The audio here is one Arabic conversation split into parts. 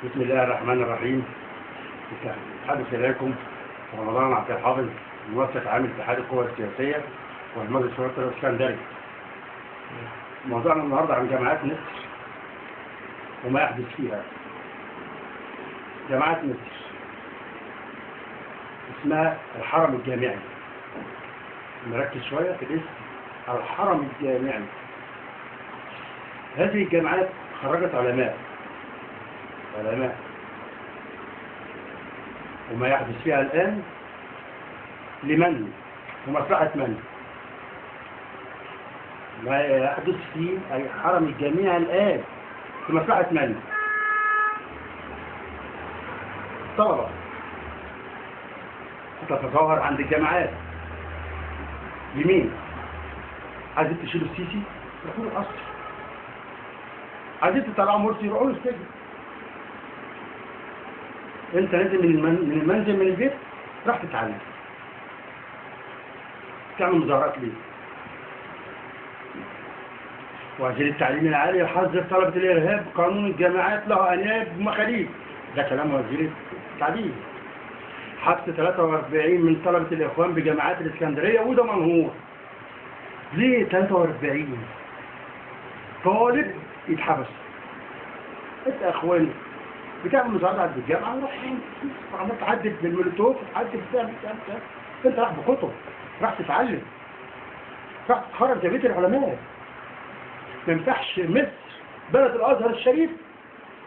بسم الله الرحمن الرحيم. أتحدث إليكم في رمضان عبد الحافظ، منسق عام اتحاد القوى السياسية والمجلس الشرطي الاسكندري. موضوعنا النهارده عن جامعات مصر وما يحدث فيها. جامعات مصر اسمها الحرم الجامعي، نركز شوية في الاسم، الحرم الجامعي. هذه الجامعات خرجت علماء وما يحدث فيها الآن لمن؟ لمصلحة من؟ ما يحدث في الحرم الجامعي الآن لمصلحة من؟ طلبة تتظاهر عند الجامعات. لمين؟ عايزين تشيلوا السيسي؟ يروحوا له القصر. عايزين تطلعوا مرسي؟ يروحوا له السجن. انت نازل من المنزل، من البيت، راح تتعلم. تعمل مظاهرات ليه؟ وزير التعليم العالي يحذر طلبة الإرهاب، قانون الجامعات له أنياب ومخاليف. ده كلام وزير التعليم. حبس 43 من طلبة الإخوان بجامعات الإسكندرية وده منهور. ليه 43 طالب يتحبس؟ انت يا اخواني بتعمل مظاهرات عند الجامعه وروح عمال تعدل بالمولوتوف وتعدل بتعمل. انت راح بكتب، راح تتعلم، راح تتخرج جمعيه العلماء. ما ينفعش مصر بلد الازهر الشريف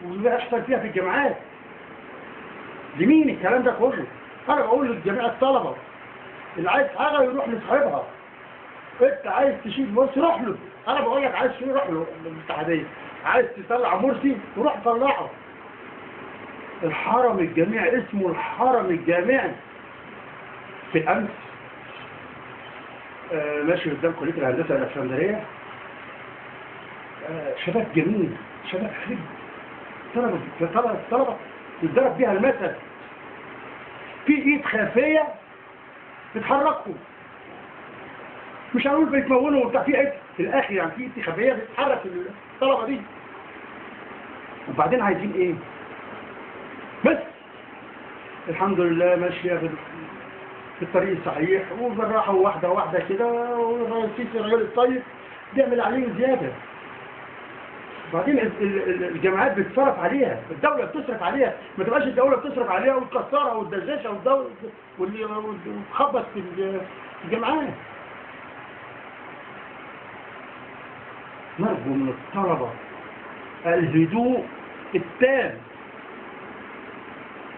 ويحصل فيها في الجامعات. لمين الكلام ده كله؟ انا بقول لجميع الطلبه اللي عايز حاجه يروح لصاحبها. انت عايز تشيل مرسي روح له. انا بقول لك عايز تشيل روح له الاتحاديه. عايز تطلع مرسي روح طلعه. الحرم الجامعي اسمه الحرم الجامعي. في الامس ماشي قدام كليه الهندسه الاسكندريه، شباب جميل، شباب حلو، طلبه يتضرب بيها المثل. في ايد خافيه بتحركهم، مش هنقول بيتمونوا وبتاع، في ايد في الاخر يعني، في ايد خافيه بتتحرك الطلبه دي. وبعدين عايزين ايه؟ بس الحمد لله ماشيه في الطريق الصحيح وبالراحه، واحده واحده كده، والرئيس الراجل الطيب بيعمل عليه زياده. وبعدين الجامعات بتصرف عليها، الدوله بتصرف عليها، ما تبقاش الدوله بتصرف عليها وتكسرها وتدششها وتخبط في الجامعات. نرجو من الطلبه الهدوء التام.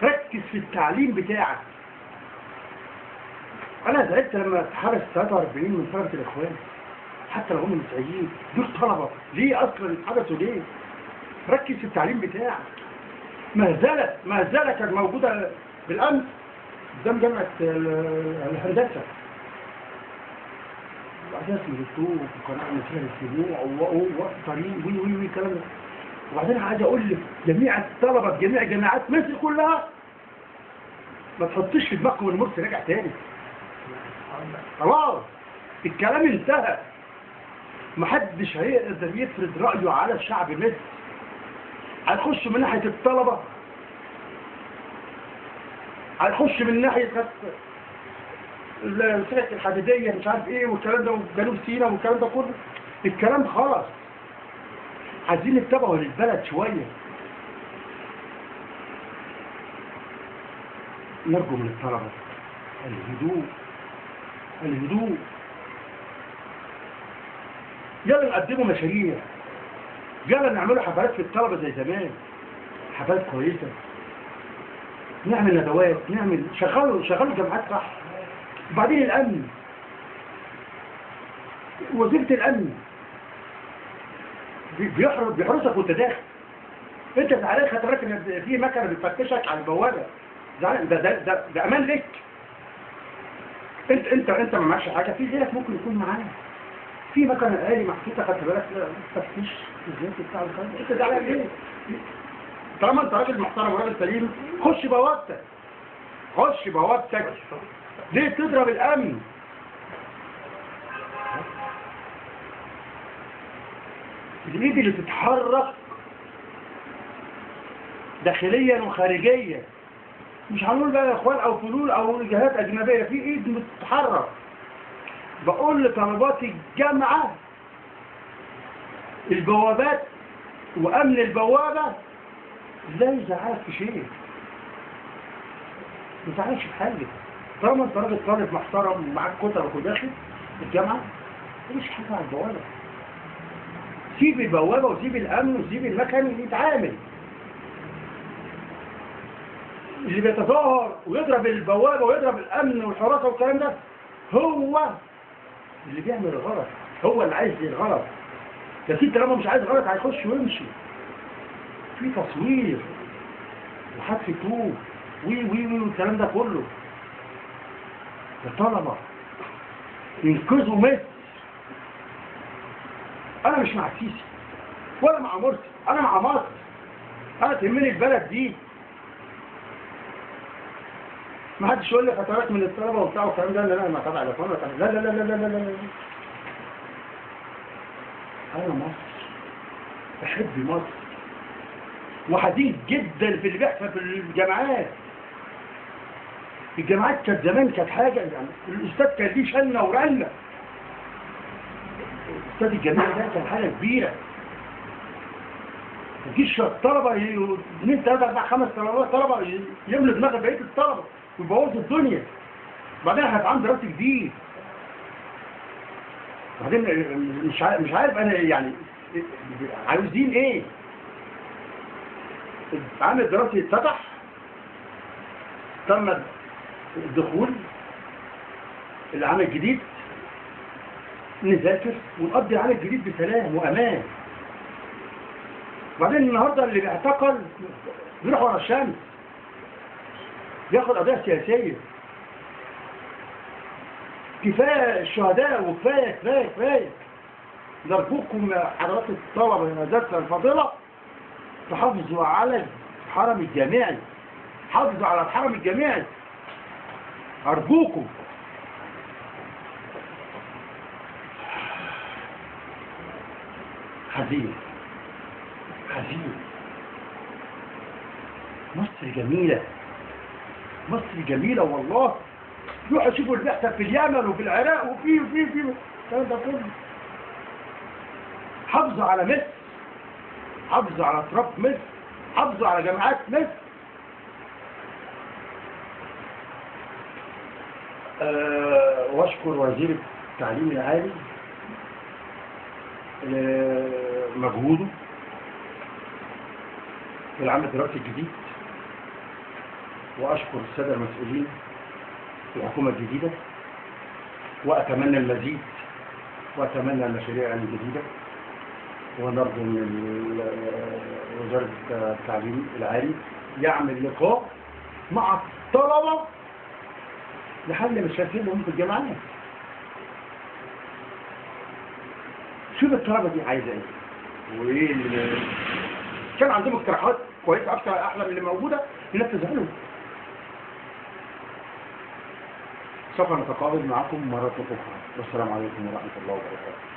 ركز في التعليم بتاعك. انا زعلت لما اتحبس 43 من طلبه الاخوان، حتى لو هم مسيحيين، دول طلبه. ليه اصلا اتحبسوا ليه؟ ركز في التعليم بتاعك. مهزله كانت موجوده بالامس قدام جامعه الهندسه، واساس الدكتور وقناه مثيره للسموع ووقت طريق وي الكلام ده. وبعدين عايز اقول لك جميع الطلبه في جميع جامعات مصر كلها، ما تحطش في دماغكم ان مرسي راجع تاني. خلاص الكلام انتهى. محدش هيقدر يفرض رايه على الشعب مصر. هيخش من ناحيه الطلبه، هيخش من ناحيه السكك الحديديه مش عارف ايه والكلام ده، وجنوب سيناء والكلام ده كله. الكلام خلاص. عايزين نتبعوا للبلد شويه. نرجو من الطلبه الهدوء. يلا نقدموا مشاريع، يلا نعملوا حفلات في الطلبه زي زمان، حفلات كويسه، نعمل ندوات، شغلوا جامعات صح. وبعدين الامن، وزيره الامن بيحرسك وانت داخل. انت زعلان خاطرك ان في مكنه بتفتشك على البوابه، زعلان. ده امان لك. انت ما معكش حاجه، في غيرك ممكن يكون معاك. في مكنه آلي محطوطه، خدت بالك تفتيش الزيت بتاع الخارج. انت زعلان ليه؟ طالما انت راجل محترم وراجل سليم، خش بوابتك. ليه تضرب الامن؟ الايد اللي تتحرك داخليا وخارجيا. مش هنقول بقى يا اخوان او فلول او جهات اجنبيه، في ايد بتتحرك. بقول لطلبات الجامعه البوابات وامن البوابه لا يزعلك في شيء، ما تزعلش في حاجه. طالما انت راجل طالب محترم ومعاك كتب وداخل الجامعه مفيش حاجه على البوابه. سيب البوابه وسيب الامن وسيب المكن يتعامل. اللي بيتظاهر ويضرب البوابه ويضرب الامن والحراسه والكلام ده هو اللي بيعمل الغلط، هو اللي عايز الغلط. لكن طالما مش عايز غلط هيخش ويمشي. في تصوير وحذف طوب وي والكلام ده كله. الطلبه ينقذوا مصر. انا مش مع السيسي ولا مع مرسي، انا مع مصر. انا تهمني البلد دي. ما حدش يقول لي فترات من الطلبه وبتاع والكلام ده. لا ما تابع الاخوان ولا لا لا لا لا لا لا لا. انا مصر، بحب مصر، وحزين جدا في اللي بيحصل في الجامعات. الجامعات كانت زمان كانت حاجه يعني، الاستاذ كان ليه شنه ورنه. استاذ الجامعه ده كان حاجه كبيره. ما تجيش الطلبه 2 3 4 5 طلبه يملوا دماغ بقيه الطلبه ويبوظوا الدنيا. بعدين هيتعمل دراسه جديد. بعدين مش عارف انا يعني عاوزين ايه. عامل دراسي اتفتح، تم الدخول العام الجديد، نذاكر ونقضي العام الجديد بسلام وامان. وبعدين النهارده اللي بيعتقل بيروح ورا الشمس، بياخد قضيه سياسيه. كفايه الشهداء وكفايه كفايه كفايه. نرجوكم يا حضرات الطلبه المدرسه الفاضله تحافظوا على الحرم الجامعي، حافظوا على الحرم الجامعي ارجوكم. حزين حزين. مصر جميله، مصر جميله والله. روحوا شوفوا اللي بيحصل في اليمن وفي العراق وفي الكلام ده كله. حافظوا على مصر، حافظوا على تراب مصر، حافظوا على جامعات مصر. واشكر وزير التعليم العالي مجهوده في العام الدراسي الجديد، واشكر الساده المسؤولين في الحكومه الجديده، واتمنى المزيد واتمنى المشاريع الجديده. ونرجو من وزاره التعليم العالي يعمل لقاء مع الطلبه لحل مشاكلهم في الجامعات. شوف الطلبه دي عايزه ايه وايه كان عندهم اقتراحات كويسه اكتر احلى من اللي موجوده ينفذها لهم. سوف نتقابل معكم مرة أخرى، والسلام عليكم ورحمة الله وبركاته.